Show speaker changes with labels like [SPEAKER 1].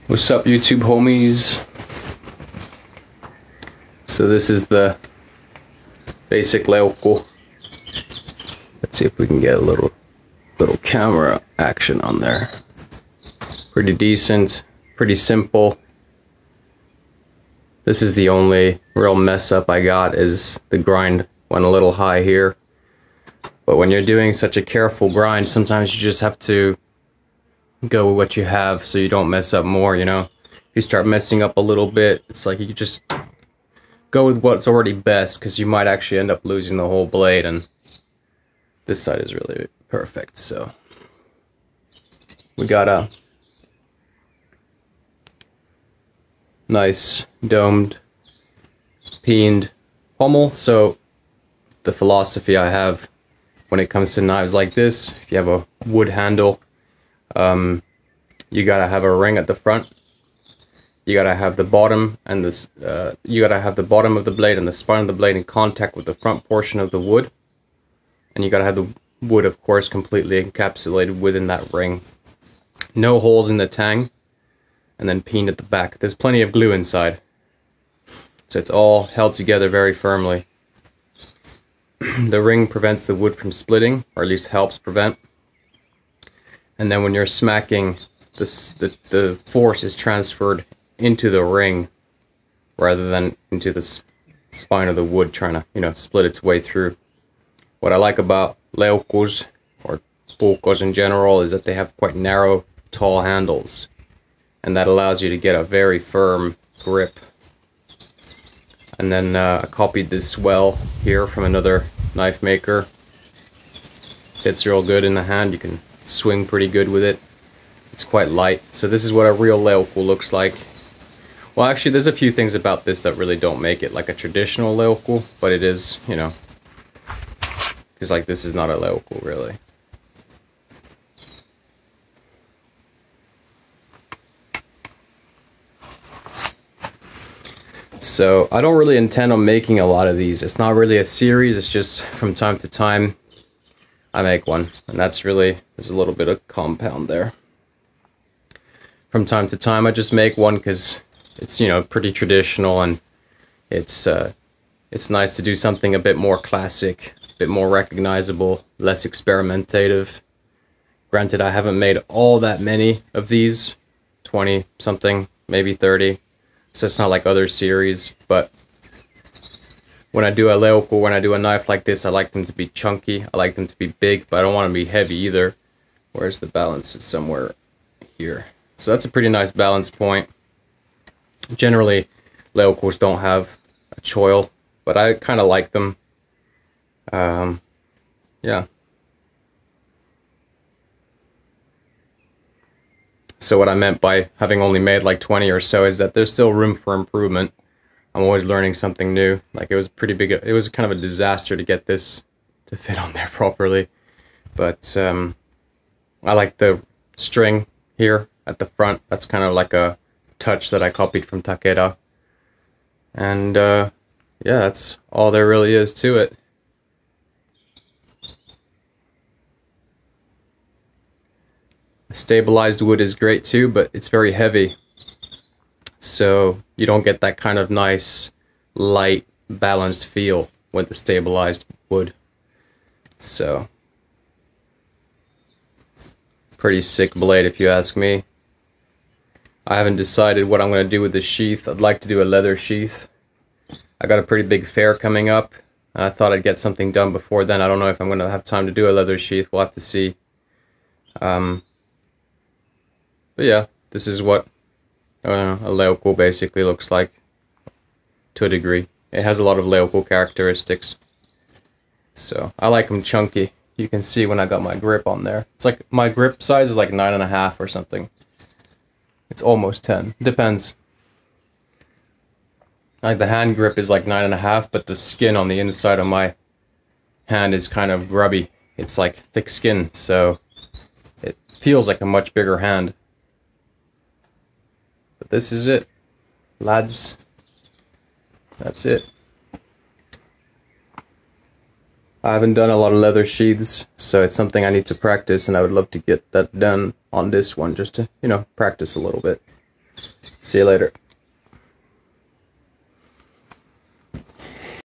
[SPEAKER 1] What's up, YouTube homies? So this is the basic Leuku. Let's see if we can get a little camera action on there. Pretty decent, pretty simple. This is the only real mess up I got, is the grind went a little high here. But when you're doing such a careful grind, sometimes you just have to go with what you have so you don't mess up more, you know? If you start messing up a little bit, it's like you just go with what's already best, because you might actually end up losing the whole blade, and this side is really perfect. So we got a nice domed peened pommel. So the philosophy I have when it comes to knives like this, if you have a wood handle, you gotta have a ring at the front. You gotta have the bottom and this. You gotta have the bottom of the blade and the spine of the blade in contact with the front portion of the wood, and you gotta have the wood, of course, completely encapsulated within that ring. No holes in the tang, and then peened at the back. There's plenty of glue inside, so it's all held together very firmly. The ring prevents the wood from splitting, or at least helps prevent. And then when you're smacking, the force is transferred into the ring rather than into the spine of the wood trying to, you know, split its way through. What I like about Leukus, or Pulkos in general, is that they have quite narrow, tall handles, and that allows you to get a very firm grip. And then I copied this well here from another knife maker. Fits real good in the hand. You can swing pretty good with it. It's quite light. So this is what a real Leuku looks like. Well, actually, there's a few things about this that really don't make it like a traditional Leuku, but it is, you know, because like this is not a Leuku really. So I don't really intend on making a lot of these. It's not really a series. It's just from time to time I make one, and that's really, there's a little bit of compound there. From time to time I just make one because it's, you know, pretty traditional, and it's nice to do something a bit more classic, a bit more recognizable, less experimentative. Granted, I haven't made all that many of these, 20 something, maybe 30, so it's not like other series. But when I do a Leuku, when I do a knife like this, I like them to be chunky, I like them to be big, but I don't want to be heavy either. Where's the balance? It's somewhere here. So that's a pretty nice balance point. Generally, Leukus don't have a choil, but I kind of like them. Yeah. So what I meant by having only made like 20 or so is that there's still room for improvement. I'm always learning something new. Like, it was pretty big. It was kind of a disaster to get this to fit on there properly. But I like the string here at the front. That's kind of like a touch that I copied from Takeda. And yeah, that's all there really is to it. Stabilized wood is great too, but it's very heavy, so you don't get that kind of nice, light, balanced feel with the stabilized wood. So, pretty sick blade if you ask me. I haven't decided what I'm going to do with the sheath. I'd like to do a leather sheath. I got a pretty big fair coming up, and I thought I'd get something done before then. I don't know if I'm going to have time to do a leather sheath. We'll have to see. But yeah, this is what a Leuku basically looks like, to a degree. It has a lot of Leuku characteristics. So I like them chunky. You can see when I got my grip on there. It's like, my grip size is like 9.5 or something. It's almost 10. Depends. Like, the hand grip is like 9.5, but the skin on the inside of my hand is kind of grubby. It's like thick skin, so it feels like a much bigger hand. But this is it, lads. That's it. I haven't done a lot of leather sheaths, so it's something I need to practice, and I would love to get that done on this one, just to, you know, practice a little bit. See you later.